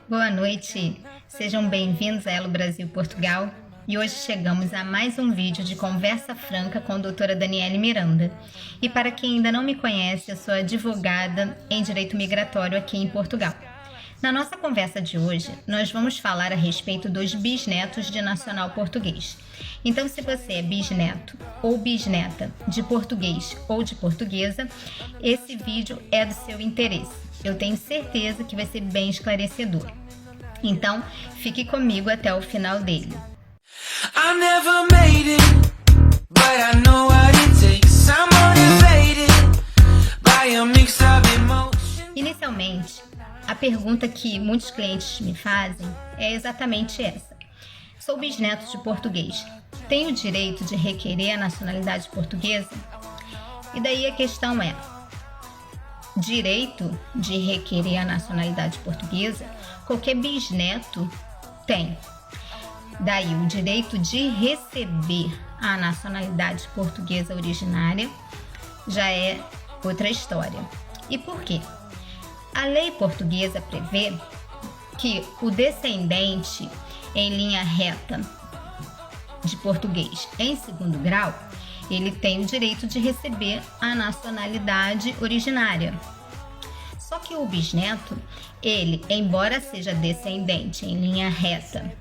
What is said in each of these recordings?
Boa noite, sejam bem-vindos a Elo Brasil Portugal e hoje chegamos a mais um vídeo de conversa franca com a doutora Daniele Miranda. E para quem ainda não me conhece, eu sou advogada em direito migratório aqui em Portugal. Na nossa conversa de hoje, nós vamos falar a respeito dos bisnetos de nacional português. Então, se você é bisneto ou bisneta de português ou de portuguesa, esse vídeo é do seu interesse. Eu tenho certeza que vai ser bem esclarecedor. Então, fique comigo até o final dele. Inicialmente, a pergunta que muitos clientes me fazem é exatamente essa. Sou bisneto de português. Tenho o direito de requerer a nacionalidade portuguesa? E daí a questão é: direito de requerer a nacionalidade portuguesa, qualquer bisneto tem. Daí, o direito de receber a nacionalidade portuguesa originária já é outra história. E por quê? A lei portuguesa prevê que o descendente em linha reta de português em segundo grau, ele tem o direito de receber a nacionalidade originária. Só que o bisneto, ele, embora seja descendente em linha reta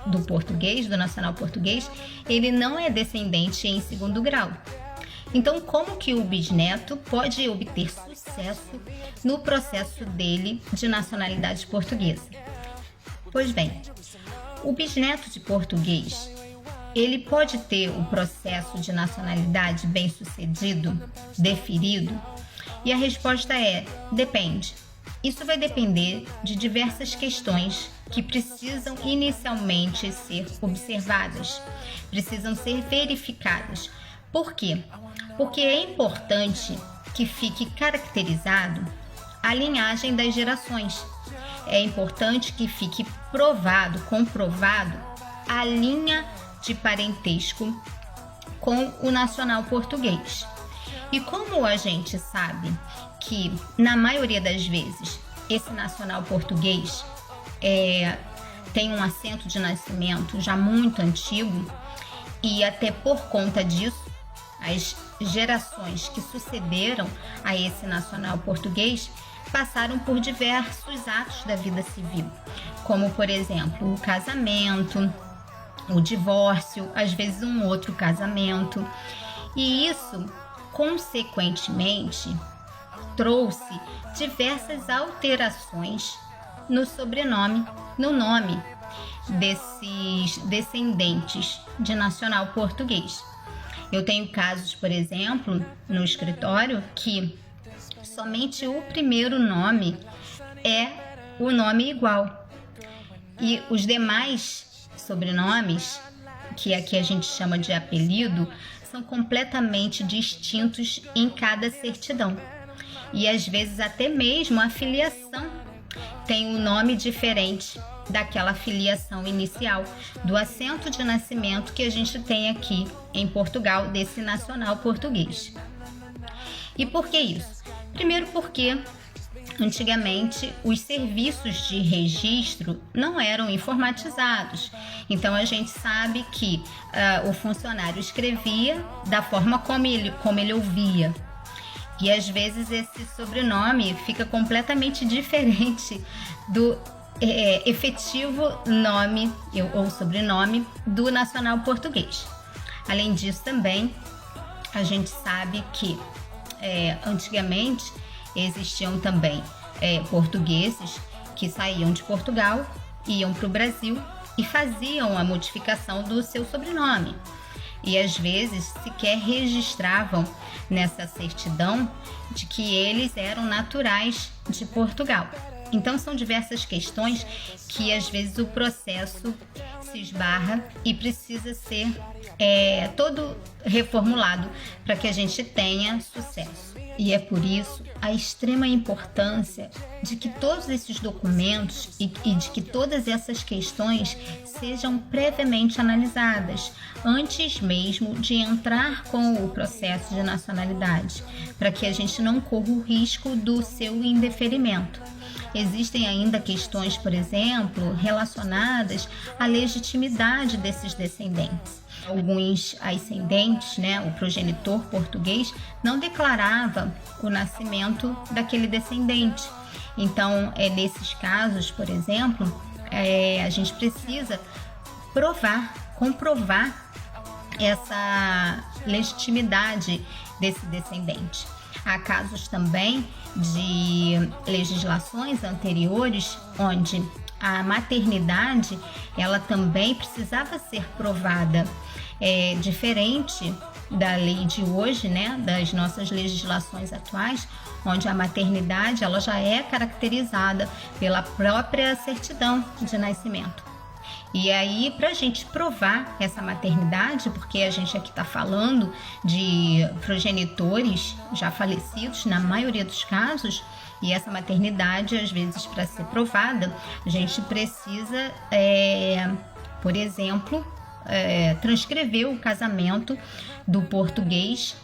do português, do nacional português, ele não é descendente em segundo grau. Então, como que o bisneto pode obter sucesso no processo dele de nacionalidade portuguesa? Pois bem, o bisneto de português, ele pode ter o processo de nacionalidade bem-sucedido, deferido? E a resposta é: depende. Isso vai depender de diversas questões que precisam inicialmente ser observadas, precisam ser verificadas. Por quê? Porque é importante que fique caracterizado a linhagem das gerações. É importante que fique provado, comprovado a linha de parentesco com o nacional português. E como a gente sabe que, na maioria das vezes, esse nacional português tem um assento de nascimento já muito antigo, e até por conta disso, as gerações que sucederam a esse nacional português passaram por diversos atos da vida civil, como, por exemplo, o casamento, o divórcio, às vezes um outro casamento. E isso, consequentemente, trouxe diversas alterações no sobrenome, no nome desses descendentes de nacional português. Eu tenho casos, por exemplo, no escritório que somente o primeiro nome é o nome igual. E os demais sobrenomes, que aqui a gente chama de apelido, são completamente distintos em cada certidão. E às vezes até mesmo a filiação tem um nome diferente daquela filiação inicial, do assento de nascimento que a gente tem aqui em Portugal, desse nacional português. E por que isso? Primeiro porque antigamente os serviços de registro não eram informatizados. Então a gente sabe que o funcionário escrevia da forma como ele ouvia. E às vezes esse sobrenome fica completamente diferente do efetivo nome ou sobrenome do nacional português. Além disso, também a gente sabe que antigamente existiam também portugueses que saíam de Portugal, iam para o Brasil e faziam a modificação do seu sobrenome. E às vezes sequer registravam nessa certidão de que eles eram naturais de Portugal. Então são diversas questões que às vezes o processo se esbarra e precisa ser todo reformulado para que a gente tenha sucesso. E é por isso a extrema importância de que todos esses documentos e de que todas essas questões sejam previamente analisadas antes mesmo de entrar com o processo de nacionalidade, para que a gente não corra o risco do seu indeferimento. existem ainda questões, por exemplo, relacionadas à legitimidade desses descendentes. Alguns ascendentes, né, o progenitor português, não declarava o nascimento daquele descendente. Então, nesses casos, por exemplo, a gente precisa comprovar essa legitimidade desse descendente. Há casos também de legislações anteriores onde a maternidade ela também precisava ser provada, diferente da lei de hoje, né, das nossas legislações atuais, onde a maternidade ela já é caracterizada pela própria certidão de nascimento. E aí, para a gente provar essa maternidade, porque a gente aqui está falando de progenitores já falecidos, na maioria dos casos, e essa maternidade, às vezes, para ser provada, a gente precisa, por exemplo, transcrever o casamento do português,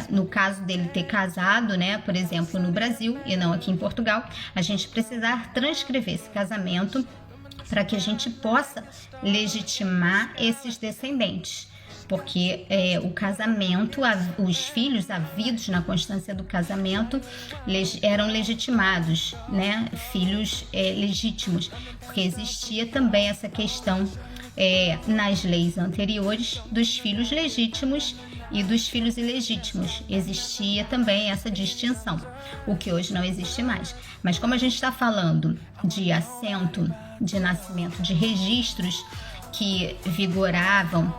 no caso dele ter casado, né, por exemplo, no Brasil e não aqui em Portugal, a gente precisar transcrever esse casamento para que a gente possa legitimar esses descendentes. Porque o casamento, os filhos havidos na constância do casamento eram legitimados, né? Filhos legítimos, porque existia também essa questão nas leis anteriores dos filhos legítimos e dos filhos ilegítimos. Existia também essa distinção, o que hoje não existe mais. Mas como a gente está falando de assento de nascimento, de registros que vigoravam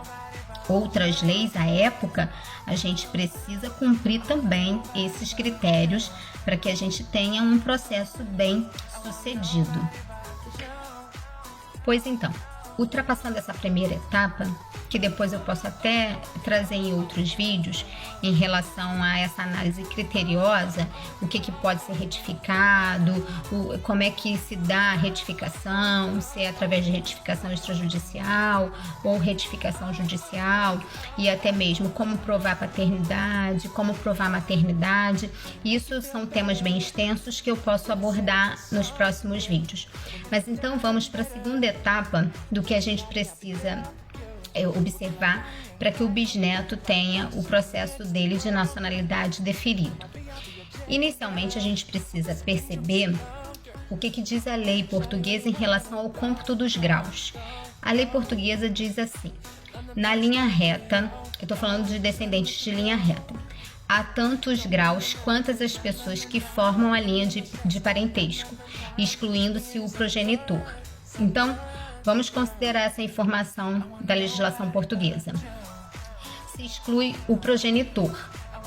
outras leis à época, a gente precisa cumprir também esses critérios para que a gente tenha um processo bem sucedido. Pois então, ultrapassando essa primeira etapa, que depois eu posso até trazer em outros vídeos em relação a essa análise criteriosa, o que pode ser retificado, como é que se dá a retificação, se é através de retificação extrajudicial ou retificação judicial, e até mesmo como provar paternidade, como provar maternidade. Isso são temas bem extensos que eu posso abordar nos próximos vídeos. Mas então vamos para a segunda etapa do que a gente precisa observar para que o bisneto tenha o processo dele de nacionalidade deferido. Inicialmente, a gente precisa perceber o que diz a lei portuguesa em relação ao cômputo dos graus. A lei portuguesa diz assim: na linha reta, eu estou falando de descendentes de linha reta, há tantos graus quantas as pessoas que formam a linha de parentesco, excluindo-se o progenitor. Então, vamos considerar essa informação da legislação portuguesa. Se exclui o progenitor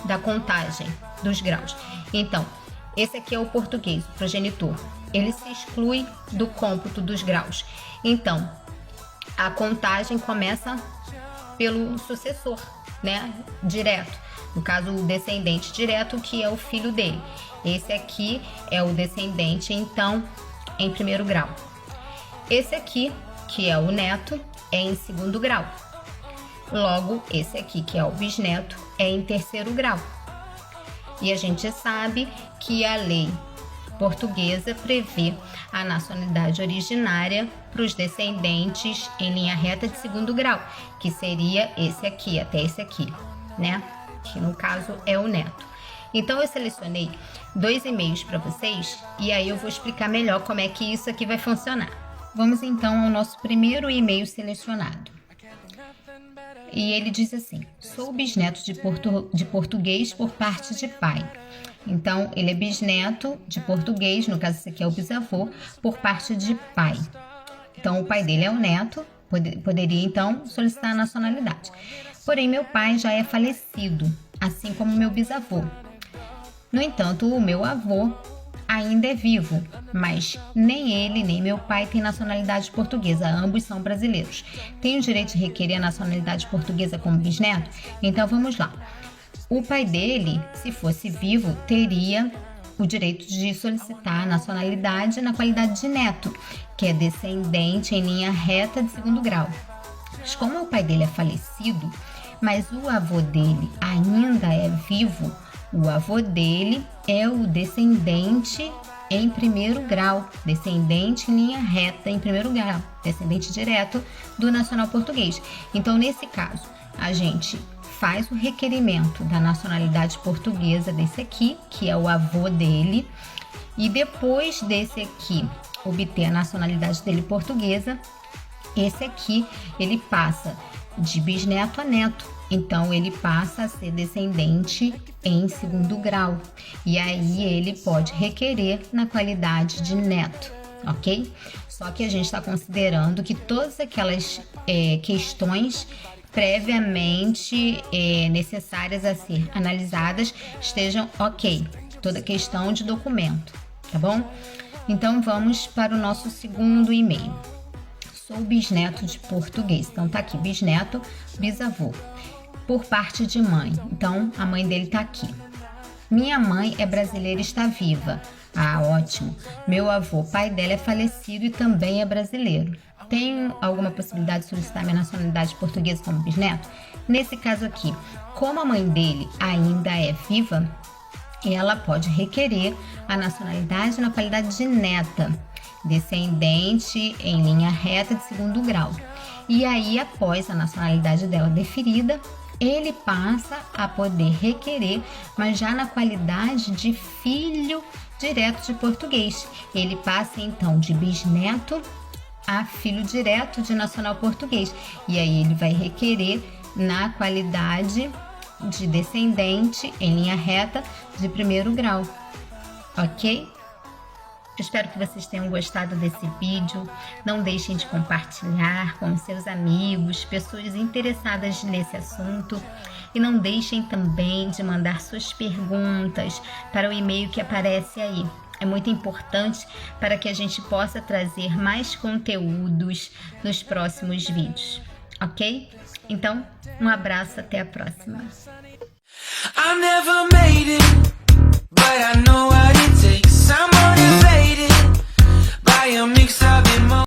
da contagem dos graus. Então, esse aqui é o português, o progenitor. Ele se exclui do cômputo dos graus. Então, a contagem começa pelo sucessor, né? Direto. No caso, o descendente direto, que é o filho dele. Esse aqui é o descendente, então, em primeiro grau. Esse aqui, que é o neto, é em segundo grau. Logo, esse aqui, que é o bisneto, é em terceiro grau. E a gente sabe que a lei portuguesa prevê a nacionalidade originária para os descendentes em linha reta de segundo grau, que seria esse aqui, até esse aqui, né? Que no caso é o neto. Então eu selecionei 2 e-mails para vocês e aí eu vou explicar melhor como é que isso aqui vai funcionar. Vamos então ao nosso primeiro e-mail selecionado. E ele diz assim: sou bisneto de português por parte de pai. Então, ele é bisneto de português, no caso esse aqui é o bisavô, por parte de pai. Então, o pai dele é o neto, poderia então solicitar a nacionalidade. Porém, meu pai já é falecido, assim como meu bisavô. No entanto, o meu avô ainda é vivo, mas nem ele nem meu pai têm nacionalidade portuguesa, ambos são brasileiros. Tem o direito de requerer a nacionalidade portuguesa como bisneto? Então vamos lá. O pai dele, se fosse vivo, teria o direito de solicitar a nacionalidade na qualidade de neto, que é descendente em linha reta de segundo grau. Mas como o pai dele é falecido, mas o avô dele ainda é vivo, o avô dele é o descendente em primeiro grau, descendente em linha reta em primeiro grau, descendente direto do nacional português. Então, nesse caso, a gente faz o requerimento da nacionalidade portuguesa desse aqui, que é o avô dele, e depois desse aqui obter a nacionalidade dele portuguesa, esse aqui ele passa de bisneto a neto, então ele passa a ser descendente em segundo grau, e aí ele pode requerer na qualidade de neto, ok? Só que a gente está considerando que todas aquelas questões previamente necessárias a ser analisadas estejam ok, toda questão de documento, tá bom? Então vamos para o nosso segundo e-mail. Sou bisneto de português, então tá aqui, bisneto, bisavô, por parte de mãe, então a mãe dele tá aqui. Minha mãe é brasileira e está viva. Ah, ótimo. Meu avô, pai dela, é falecido e também é brasileiro. Tenho alguma possibilidade de solicitar minha nacionalidade portuguesa como bisneto? Nesse caso aqui, como a mãe dele ainda é viva, ela pode requerer a nacionalidade na qualidade de neta, descendente em linha reta de segundo grau. E aí, após a nacionalidade dela deferida, ele passa a poder requerer, mas já na qualidade de filho direto de português. Ele passa então de bisneto a filho direto de nacional português. E aí ele vai requerer na qualidade de descendente em linha reta de primeiro grau, ok? Espero que vocês tenham gostado desse vídeo. Não deixem de compartilhar com seus amigos, pessoas interessadas nesse assunto. E não deixem também de mandar suas perguntas para o e-mail que aparece aí. É muito importante para que a gente possa trazer mais conteúdos nos próximos vídeos, ok? Então, um abraço, até a próxima.